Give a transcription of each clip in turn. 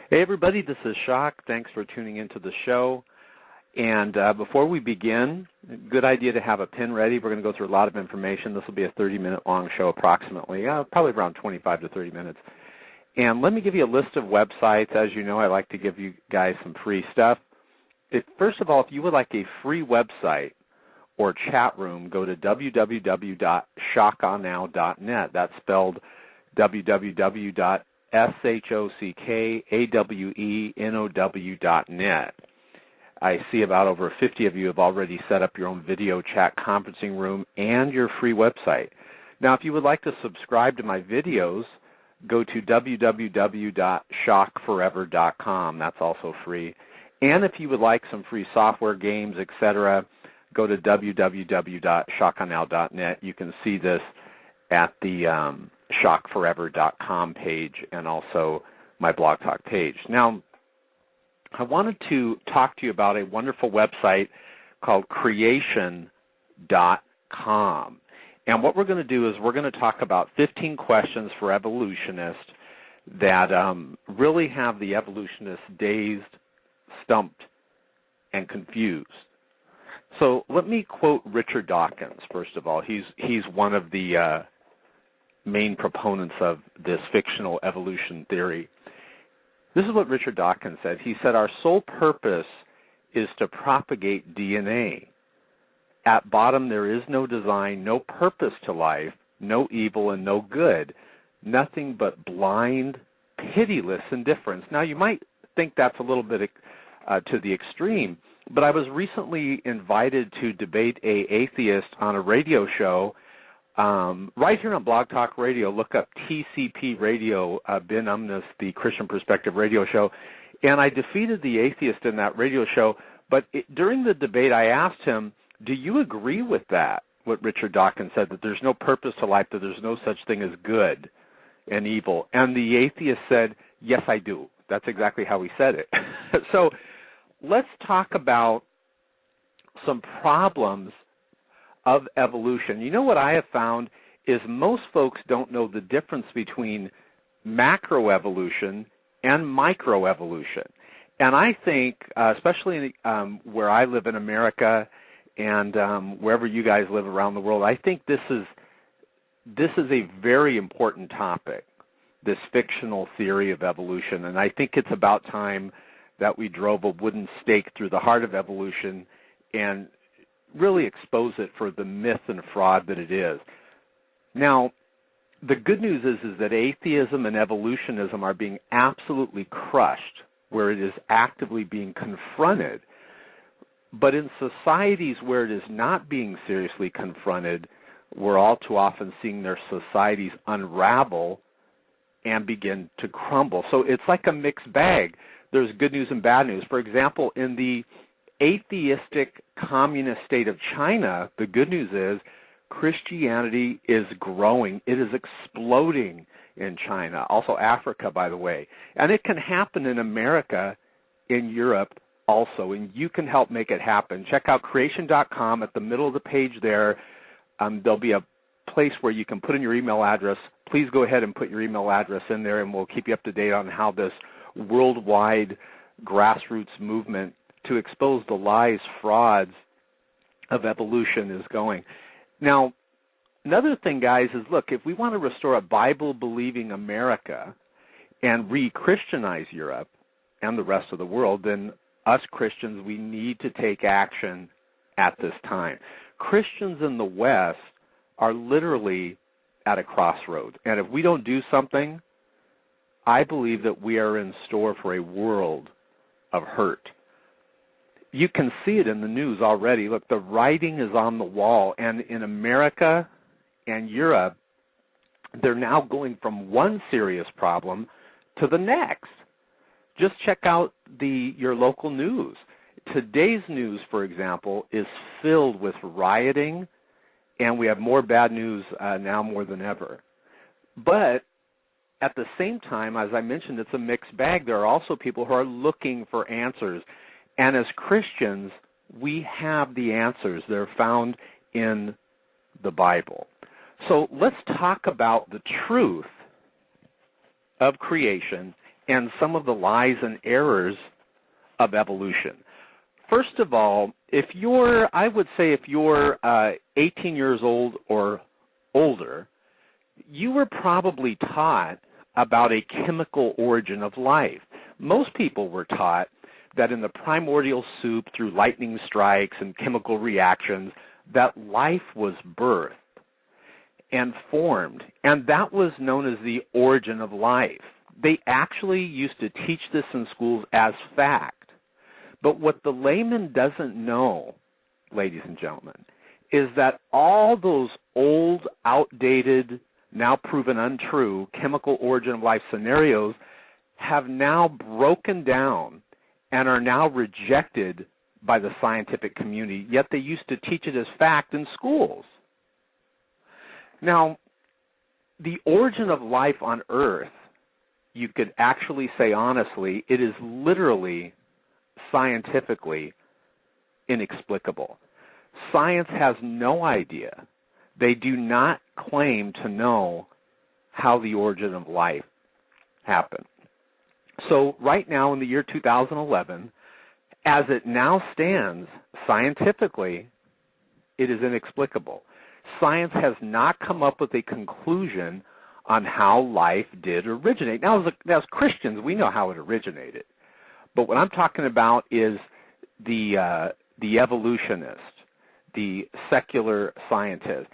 Hey everybody, this is Shock. Thanks for tuning into the show. And before we begin, good idea to have a pen ready. We're going to go through a lot of information. This will be a 30-minute long show approximately, probably around 25 to 30 minutes. And let me give you a list of websites. As you know, I like to give you guys some free stuff. First of all, if you would like a free website or chat room, go to www.shockofnow.net. That's spelled www.shockawenow.net. I see about over 50 of you have already set up your own video chat conferencing room and your free website. Now, if you would like to subscribe to my videos, go to www.shockforever.com. That's also free. And if you would like some free software, games, etc., go to www.shockofnow.net. You can see this at the shockforever.com page and also my Blog Talk page. Now, I wanted to talk to you about a wonderful website called creation.com. And what we're going to do is we're going to talk about 15 questions for evolutionists that really have the evolutionists dazed, stumped, and confused. So let me quote Richard Dawkins, first of all. He's one of the main proponents of this fictional evolution theory. This is what Richard Dawkins said. He said, "Our sole purpose is to propagate DNA. At bottom, there is no design, no purpose to life, no evil and no good, nothing but blind, pitiless indifference." Now, you might think that's a little bit to the extreme, but I was recently invited to debate an atheist on a radio show right here on Blog Talk Radio. Look up TCP Radio, Ben Umnus, the Christian Perspective radio show, and I defeated the atheist in that radio show. But during the debate, I asked him, do you agree with that, what Richard Dawkins said, that there's no purpose to life, that there's no such thing as good and evil? And the atheist said, yes, I do. That's exactly how he said it. So let's talk about some problems of evolution. You know what I have found is most folks don't know the difference between macroevolution and microevolution. And I think, especially where I live in America and wherever you guys live around the world, I think this is a very important topic, this fictional theory of evolution. And I think it's about time that we drove a wooden stake through the heart of evolution and really expose it for the myth and fraud that it is. Now, the good news is that atheism and evolutionism are being absolutely crushed, where it is actively being confronted. But in societies where it is not being seriously confronted, we're all too often seeing their societies unravel and begin to crumble. So it's like a mixed bag. There's good news and bad news. For example, in the atheistic communist state of China, the good news is Christianity is growing. It is exploding in China, also Africa, by the way. And it can happen in America, in Europe also, and you can help make it happen. Check out creation.com. At the middle of the page there, there'll be a place where you can put in your email address. Please go ahead and put your email address in there, and we'll keep you up to date on how this worldwide grassroots movement to expose the lies, frauds of evolution is going. Now, another thing, guys, is look, if we want to restore a Bible-believing America and re-Christianize Europe and the rest of the world, then us Christians, we need to take action at this time. Christians in the West are literally at a crossroads, and if we don't do something, I believe that we are in store for a world of hurt. You can see it in the news already. Look, the writing is on the wall, and in America and Europe, they're now going from one serious problem to the next. Just check out your local news. Today's news, for example, is filled with rioting, and we have more bad news now more than ever. But at the same time, as I mentioned, it's a mixed bag. There are also people who are looking for answers. And as Christians, we have the answers. They're found in the Bible. So let's talk about the truth of creation and some of the lies and errors of evolution. First of all, I would say if you're 18 years old or older, you were probably taught about a chemical origin of life. Most people were taught that in the primordial soup, through lightning strikes and chemical reactions, that life was birthed and formed, and that was known as the origin of life. They actually used to teach this in schools as fact. But what the layman doesn't know, ladies and gentlemen, is that all those old, outdated, now proven untrue chemical origin of life scenarios have now broken down and are now rejected by the scientific community, yet they used to teach it as fact in schools. Now, the origin of life on Earth, you could actually say honestly, it is literally, scientifically, inexplicable. Science has no idea. They do not claim to know how the origin of life happened. So right now in the year 2011, as it now stands, scientifically, it is inexplicable. Science has not come up with a conclusion on how life did originate. Now, as Christians, we know how it originated. But what I'm talking about is the evolutionist, the secular scientist.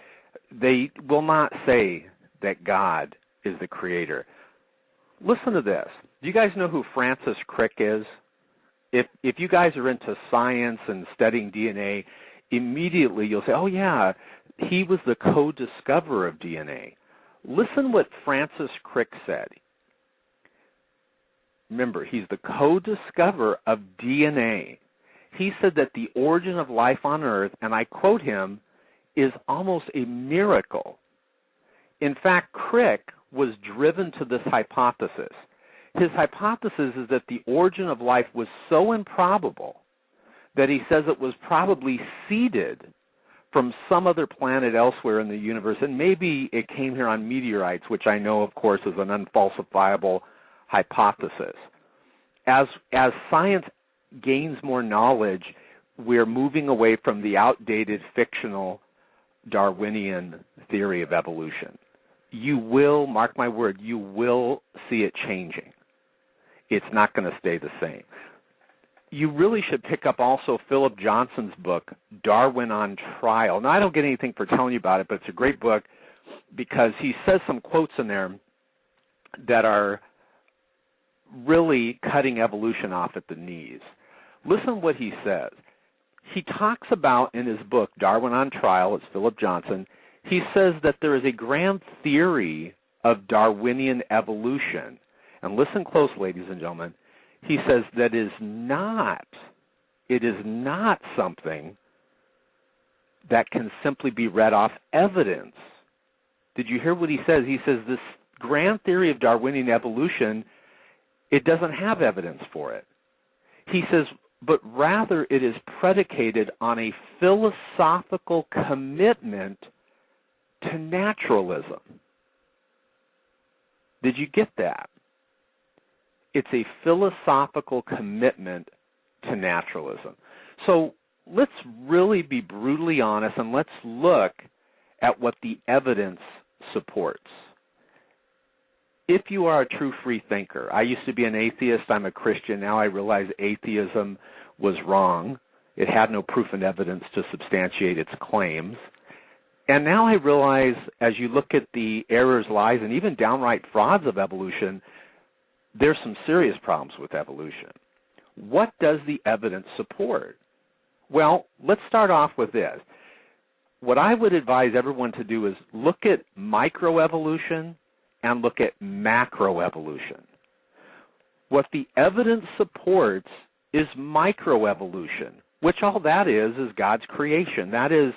They will not say that God is the creator. Listen to this. Do you guys know who Francis Crick is? If you guys are into science and studying DNA, immediately you'll say, oh yeah, he was the co-discoverer of DNA. Listen what Francis Crick said. Remember, he's the co-discoverer of DNA. He said that the origin of life on Earth, and I quote him, is almost a miracle. In fact, Crick was driven to this hypothesis. His hypothesis is that the origin of life was so improbable that he says it was probably seeded from some other planet elsewhere in the universe, and maybe it came here on meteorites, which I know, of course, is an unfalsifiable hypothesis. As science gains more knowledge, we're moving away from the outdated fictional Darwinian theory of evolution. You will, mark my word, you will see it changing. It's not going to stay the same. You really should pick up also Philip Johnson's book, Darwin on Trial. Now, I don't get anything for telling you about it, but it's a great book because he says some quotes in there that are really cutting evolution off at the knees. Listen what he says. He talks about in his book, Darwin on Trial, it's Philip Johnson, he says that there is a grand theory of Darwinian evolution. And listen close, ladies and gentlemen. He says that it is not something that can simply be read off evidence. Did you hear what he says? He says this grand theory of Darwinian evolution, it doesn't have evidence for it. He says, but rather it is predicated on a philosophical commitment to naturalism. Did you get that? It's a philosophical commitment to naturalism. So let's really be brutally honest and let's look at what the evidence supports. If you are a true free thinker, I used to be an atheist, I'm a Christian, now I realize atheism was wrong. It had no proof and evidence to substantiate its claims. And now I realize, as you look at the errors, lies, and even downright frauds of evolution, there's some serious problems with evolution. What does the evidence support? Well, let's start off with this. What I would advise everyone to do is look at microevolution and look at macroevolution. What the evidence supports is microevolution, which all that is God's creation. That is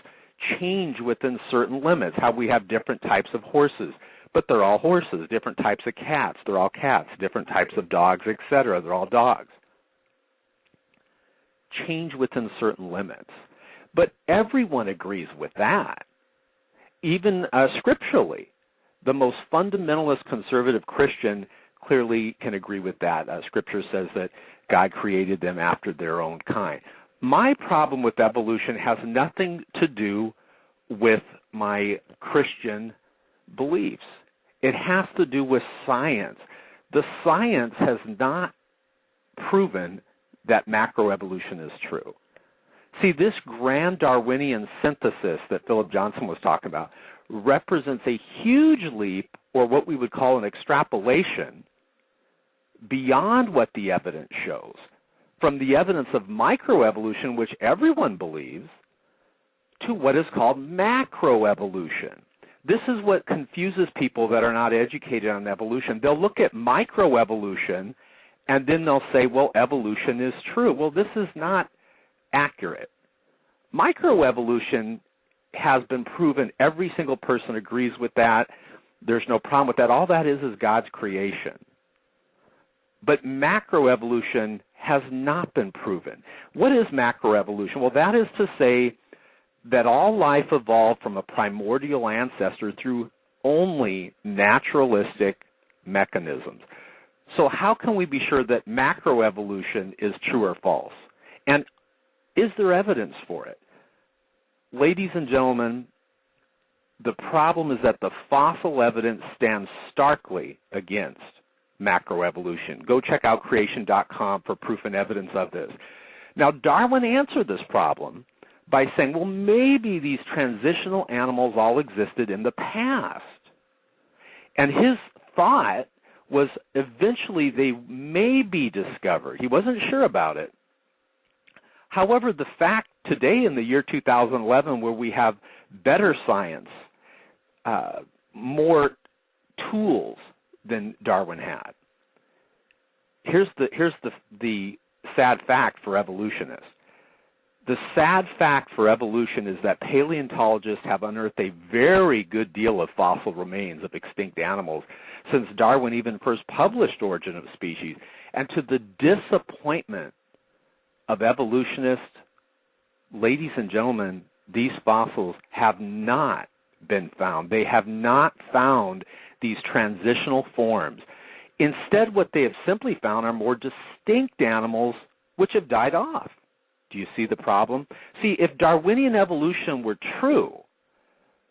change within certain limits, how we have different types of horses. But they're all horses, different types of cats, they're all cats, different types of dogs, etc., they're all dogs. Change within certain limits. But everyone agrees with that. Even scripturally, the most fundamentalist conservative Christian clearly can agree with that. Scripture says that God created them after their own kind. My problem with evolution has nothing to do with my Christian beliefs. It has to do with science. The science has not proven that macroevolution is true. See, this grand Darwinian synthesis that Philip Johnson was talking about represents a huge leap, or what we would call an extrapolation, beyond what the evidence shows, from the evidence of microevolution, which everyone believes, to what is called macroevolution. This is what confuses people that are not educated on evolution. They'll look at microevolution, and then they'll say, well, evolution is true. Well, this is not accurate. Microevolution has been proven. Every single person agrees with that. There's no problem with that. All that is God's creation. But macroevolution has not been proven. What is macroevolution? Well, that is to say that all life evolved from a primordial ancestor through only naturalistic mechanisms. So how can we be sure that macroevolution is true or false? And is there evidence for it? Ladies and gentlemen, the problem is that the fossil evidence stands starkly against macroevolution. Go check out creation.com for proof and evidence of this. Now, Darwin answered this problem by saying, well, maybe these transitional animals all existed in the past. And his thought was eventually they may be discovered. He wasn't sure about it. However, the fact today in the year 2011, where we have better science, more tools than Darwin had, here's the sad fact for evolutionists. The sad fact for evolution is that paleontologists have unearthed a very good deal of fossil remains of extinct animals since Darwin even first published Origin of Species. And to the disappointment of evolutionists, ladies and gentlemen, these fossils have not been found. They have not found these transitional forms. Instead, what they have simply found are more distinct animals which have died off. Do you see the problem? See, if Darwinian evolution were true,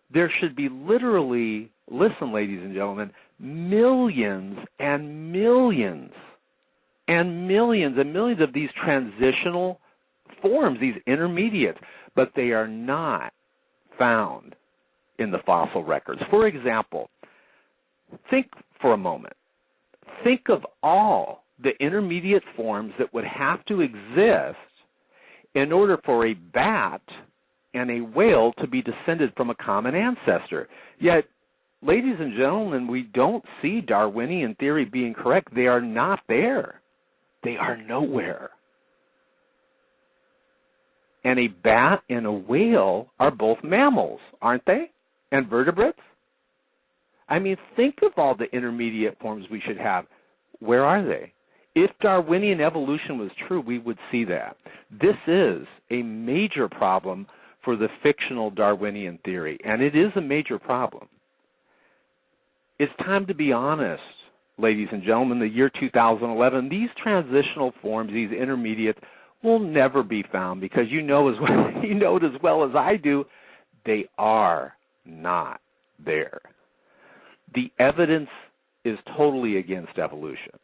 there should be literally, listen, ladies and gentlemen, millions and millions and millions and millions of these transitional forms, these intermediates, but they are not found in the fossil records. For example, think for a moment. Think of all the intermediate forms that would have to exist in order for a bat and a whale to be descended from a common ancestor. Yet, ladies and gentlemen, we don't see Darwinian theory being correct. They are not there. They are nowhere. And a bat and a whale are both mammals, aren't they? And vertebrates? I mean, think of all the intermediate forms we should have. Where are they? If Darwinian evolution was true, we would see that. This is a major problem for the fictional Darwinian theory, and it is a major problem. It's time to be honest, ladies and gentlemen. The year 2011, these transitional forms, these intermediates, will never be found because you know it as well as I do, they are not there. The evidence is totally against evolution.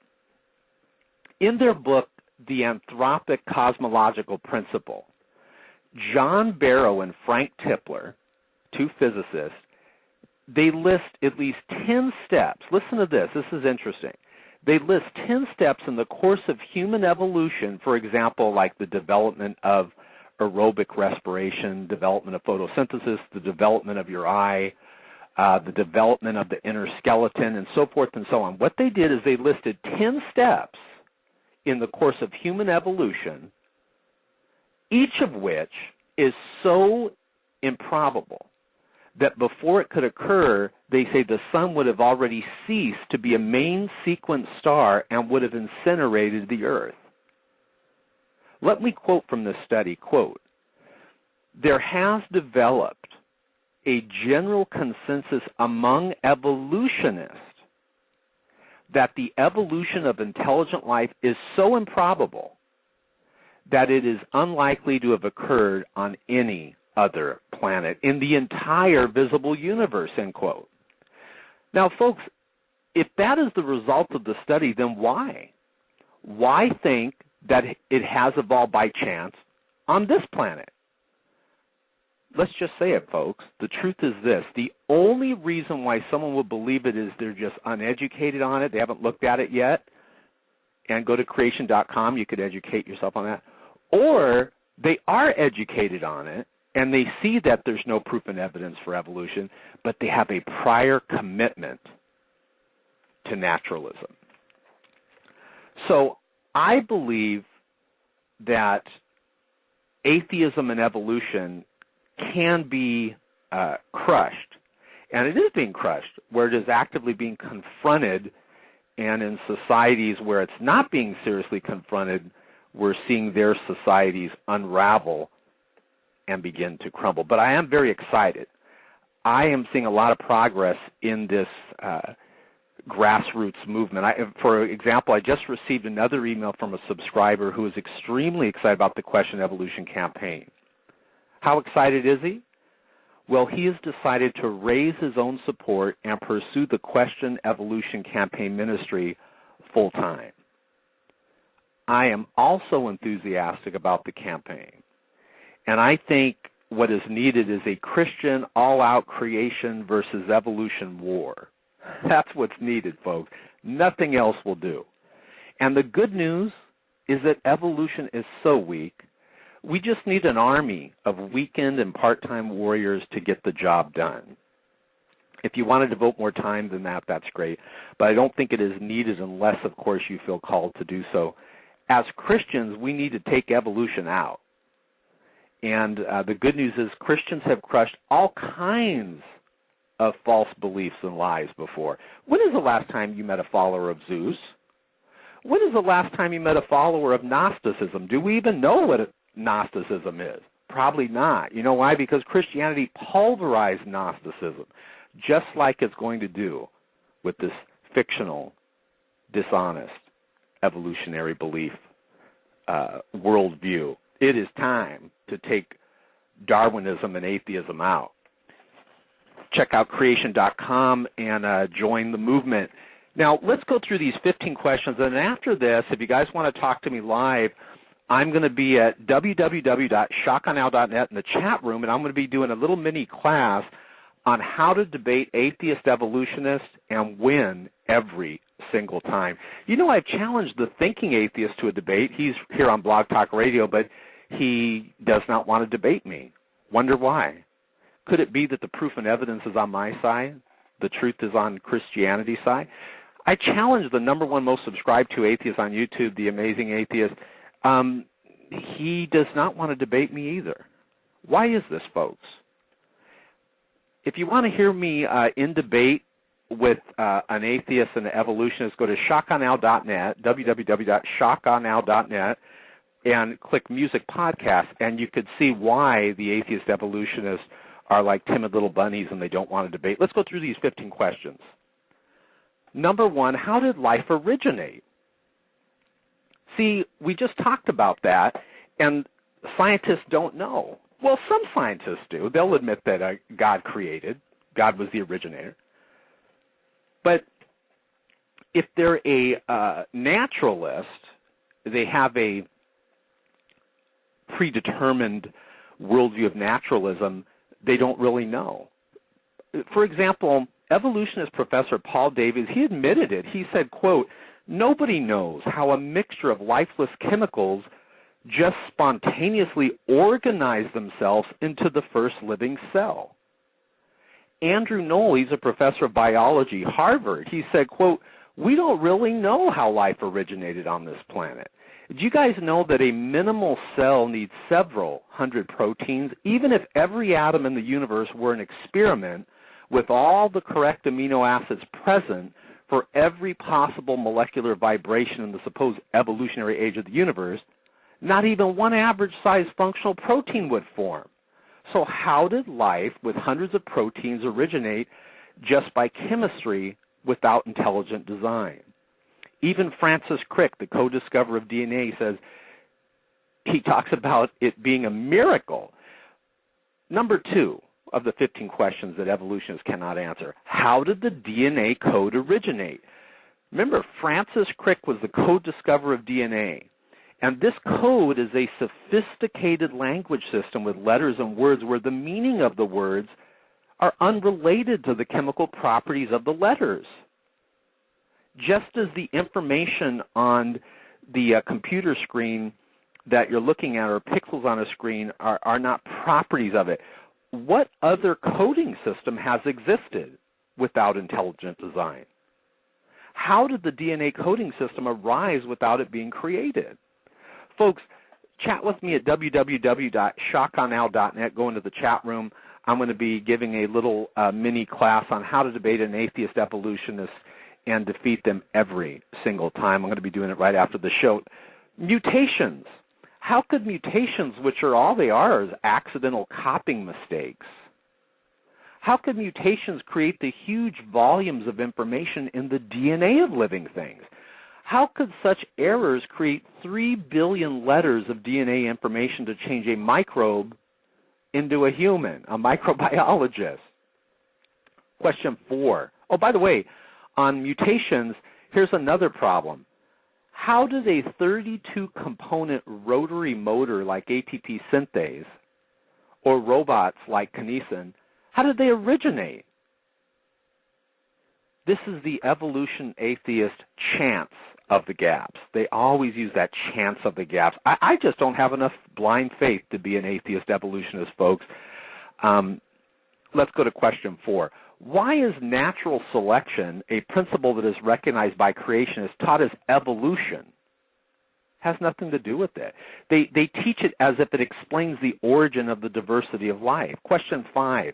In their book, The Anthropic Cosmological Principle, John Barrow and Frank Tipler, two physicists, they list at least 10 steps. Listen to this. This is interesting. They list 10 steps in the course of human evolution, for example, like the development of aerobic respiration, development of photosynthesis, the development of your eye, the development of the inner skeleton, and so forth and so on. What they did is they listed 10 steps in the course of human evolution, each of which is so improbable that before it could occur, they say the sun would have already ceased to be a main sequence star and would have incinerated the earth. Let me quote from this study, quote, "There has developed a general consensus among evolutionists that the evolution of intelligent life is so improbable that it is unlikely to have occurred on any other planet in the entire visible universe, end quote. Now, folks, if that is the result of the study, then why? Why think that it has evolved by chance on this planet? Let's just say it, folks. The truth is this. The only reason why someone would believe it is they're just uneducated on it. They haven't looked at it yet. And go to creation.com. You could educate yourself on that. Or they are educated on it, and they see that there's no proof and evidence for evolution, but they have a prior commitment to naturalism. So I believe that atheism and evolution can be crushed, and it is being crushed, where it is actively being confronted, and in societies where it's not being seriously confronted, we're seeing their societies unravel and begin to crumble. But I am very excited. I am seeing a lot of progress in this grassroots movement. For example, I just received another email from a subscriber who is extremely excited about the Question Evolution campaign. How excited is he? Well, he has decided to raise his own support and pursue the Question Evolution campaign ministry full time. I am also enthusiastic about the campaign. And I think what is needed is a Christian all-out creation versus evolution war. That's what's needed, folks. Nothing else will do. And the good news is that evolution is so weak, we just need an army of weekend and part-time warriors to get the job done. If you want to devote more time than that, that's great. But I don't think it is needed unless, of course, you feel called to do so. As Christians, we need to take evolution out. And the good news is Christians have crushed all kinds of false beliefs and lies before. When is the last time you met a follower of Zeus? When is the last time you met a follower of Gnosticism? Do we even know what Gnosticism is? Probably not. You know why? Because Christianity pulverized Gnosticism, just like it's going to do with this fictional, dishonest, evolutionary belief worldview. It is time to take Darwinism and atheism out. Check out creation.com and join the movement. Now, let's go through these 15 questions, and after this, if you guys want to talk to me live, I'm going to be at www.shockonow.net in the chat room, and I'm going to be doing a little mini class on how to debate atheist evolutionists and win every single time. You know, I've challenged the thinking atheist to a debate. He's here on Blog Talk Radio, but he does not want to debate me. Wonder why? Could it be that the proof and evidence is on my side? The truth is on Christianity's side? I challenged the #1 most subscribed to atheist on YouTube, The Amazing Atheist. He does not want to debate me either. Why is this, folks? If you want to hear me in debate with an atheist and an evolutionist, go to ShockofGOD.net, www.ShockofGOD.net, and click Music Podcast, and you could see why the atheist evolutionists are like timid little bunnies and they don't want to debate. Let's go through these 15 questions. #1, how did life originate? See, we just talked about that, and scientists don't know. Well, some scientists do. They'll admit that God created. God was the originator. But if they're a naturalist, they have a predetermined worldview of naturalism, they don't really know. For example, evolutionist Professor Paul Davies, he admitted it. He said, quote, "Nobody knows how a mixture of lifeless chemicals just spontaneously organize themselves into the first living cell." Andrew Knoll, he's a professor of biology, Harvard, he said, quote, "We don't really know how life originated on this planet. Do you guys know that a minimal cell needs several hundred proteins? Even if every atom in the universe were an experiment with all the correct amino acids present for every possible molecular vibration in the supposed evolutionary age of the universe, not even one average-sized functional protein would form. So how did life with hundreds of proteins originate just by chemistry without intelligent design?" Even Francis Crick, the co-discoverer of DNA, says he talks about it being a miracle. Number 2 of the 15 questions that evolutionists cannot answer. How did the DNA code originate? Remember, Francis Crick was the co-discoverer of DNA. And this code is a sophisticated language system with letters and words where the meaning of the words are unrelated to the chemical properties of the letters. Just as the information on the computer screen that you're looking at, or pixels on a screen, are not properties of it. What other coding system has existed without intelligent design? How did the DNA coding system arise without it being created? Folks, chat with me at www.shockonow.net. Go into the chat room. I'm going to be giving a little mini class on how to debate an atheist evolutionist and defeat them every single time. I'm going to be doing it right after the show. Mutations. How could mutations, which are all they are, is accidental copying mistakes, how could mutations create the huge volumes of information in the DNA of living things? How could such errors create 3 billion letters of DNA information to change a microbe into a human, a microbiologist? Question 4. Oh, by the way, on mutations, here's another problem. How did a 32-component rotary motor like ATP synthase or robots like kinesin, how did they originate? This is the evolution atheist chance of the gaps. They always use that chance of the gaps. I just don't have enough blind faith to be an atheist evolutionist, folks. Let's go to question 4. Why is natural selection a principle that is recognized by creationists taught as evolution? Has nothing to do with it. They teach it as if it explains the origin of the diversity of life. Question 5.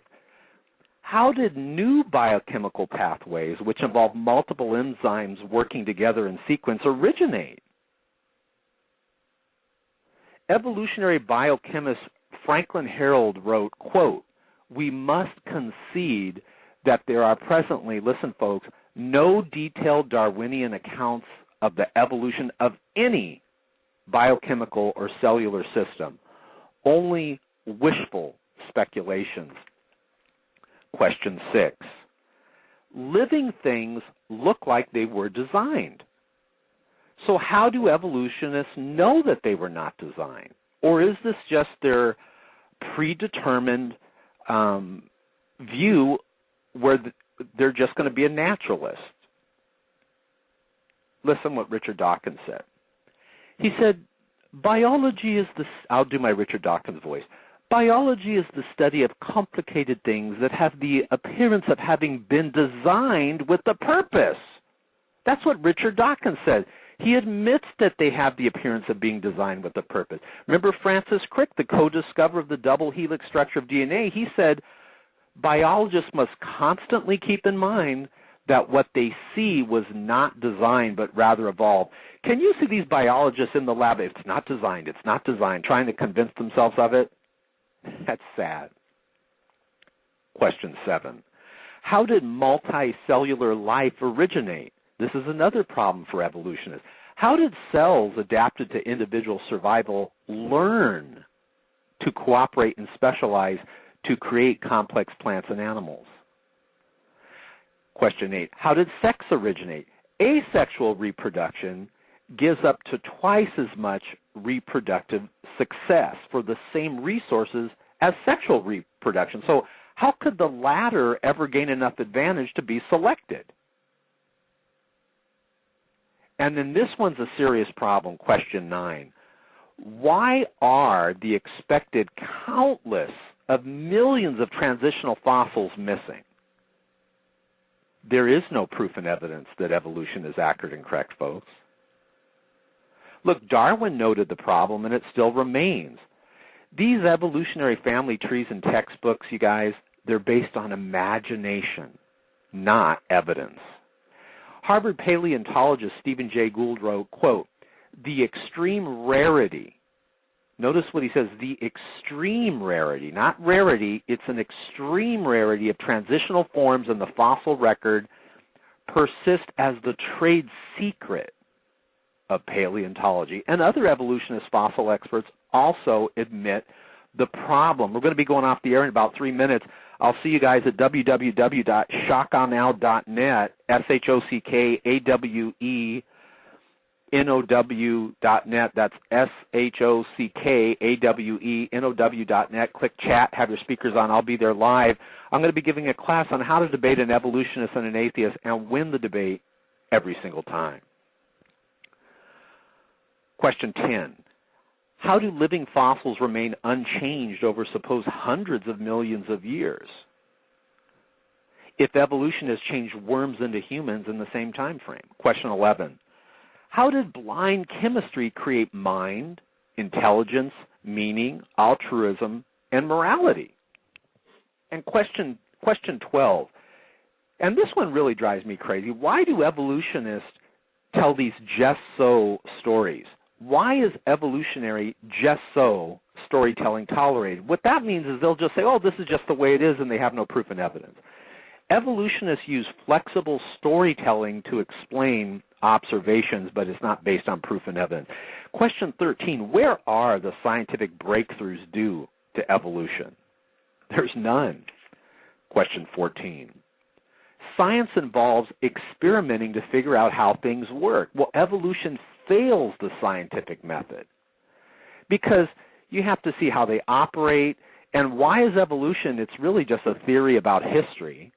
How did new biochemical pathways, which involve multiple enzymes working together in sequence, originate? Evolutionary biochemist Franklin Harold wrote, quote, "We must concede that there are presently, listen folks, no detailed Darwinian accounts of the evolution of any biochemical or cellular system, only wishful speculations." Question 6. Living things look like they were designed. So how do evolutionists know that they were not designed? Or is this just their predetermined view where they're just going to be a naturalist? Listen what Richard Dawkins said. He said, biology is the, I'll do my Richard Dawkins voice. Biology is the study of complicated things that have the appearance of having been designed with a purpose. That's what Richard Dawkins said. He admits that they have the appearance of being designed with a purpose. Remember Francis Crick, the co-discoverer of the double helix structure of DNA, he said, biologists must constantly keep in mind that what they see was not designed but rather evolved. Can you see these biologists in the lab? It's not designed, trying to convince themselves of it? That's sad. Question 7. How did multicellular life originate? This is another problem for evolutionists. How did cells adapted to individual survival learn to cooperate and specialize to create complex plants and animals? Question 8. How did sex originate? Asexual reproduction gives up to twice as much reproductive success for the same resources as sexual reproduction. So how could the latter ever gain enough advantage to be selected? And then this one's a serious problem, question 9. Why are the expected countless of millions of transitional fossils missing? There is no proof and evidence that evolution is accurate and correct, folks. Look, Darwin noted the problem, and it still remains. These evolutionary family trees and textbooks, you guys, they're based on imagination, not evidence. Harvard paleontologist Stephen Jay Gould wrote, quote, "The extreme rarity," notice what he says, the extreme rarity, not rarity, it's an extreme rarity of transitional forms in the fossil record persist as the trade secret of paleontology. And other evolutionist fossil experts also admit the problem. We're going to be going off the air in about 3 minutes. I'll see you guys at www.shockonow.net, ShockAweNOW.net. That's ShockAweNOW.net. Click chat, have your speakers on. I'll be there live. I'm going to be giving a class on how to debate an evolutionist and an atheist and win the debate every single time. Question 10. How do living fossils remain unchanged over supposed hundreds of millions of years if evolution has changed worms into humans in the same time frame? Question 11. How did blind chemistry create mind, intelligence, meaning, altruism, and morality? And question 12. And this one really drives me crazy. Why do evolutionists tell these just so stories? Why is evolutionary just so storytelling tolerated? What that means is they'll just say, oh, this is just the way it is, and they have no proof and evidence. Evolutionists use flexible storytelling to explain observations, but it's not based on proof and evidence. Question 13, where are the scientific breakthroughs due to evolution? There's none. Question 14. Science involves experimenting to figure out how things work. Well, evolution fails the scientific method because you have to see how they operate. And why is evolution? It's really just a theory about history.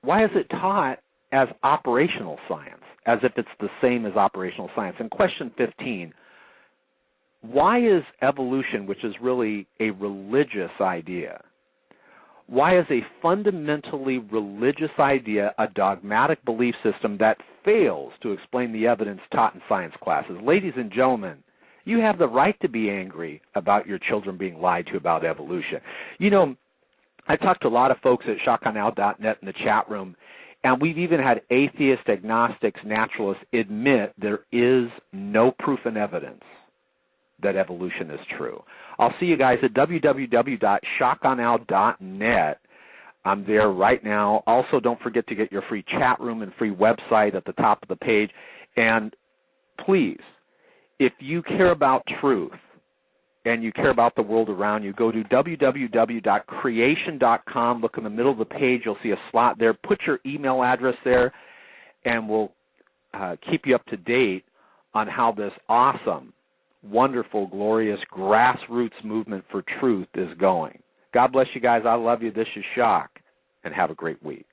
Why is it taught as operational science, as if it's the same as operational science? And question 15, why is evolution, which is really a religious idea, why is a fundamentally religious idea a dogmatic belief system that fails to explain the evidence taught in science classes? Ladies and gentlemen, you have the right to be angry about your children being lied to about evolution. You know, I talked to a lot of folks at ShockOnNow.net in the chat room, and we've even had atheists, agnostics, naturalists admit there is no proof and evidence that evolution is true. I'll see you guys at www.shockonow.net. I'm there right now. Also, don't forget to get your free chat room and free website at the top of the page. And please, if you care about truth and you care about the world around you, go to www.creation.com. Look in the middle of the page. You'll see a slot there. Put your email address there, and we'll keep you up to date on how this awesome, wonderful, glorious grassroots movement for truth is going. God bless you guys. I love you. This is Shock, and have a great week.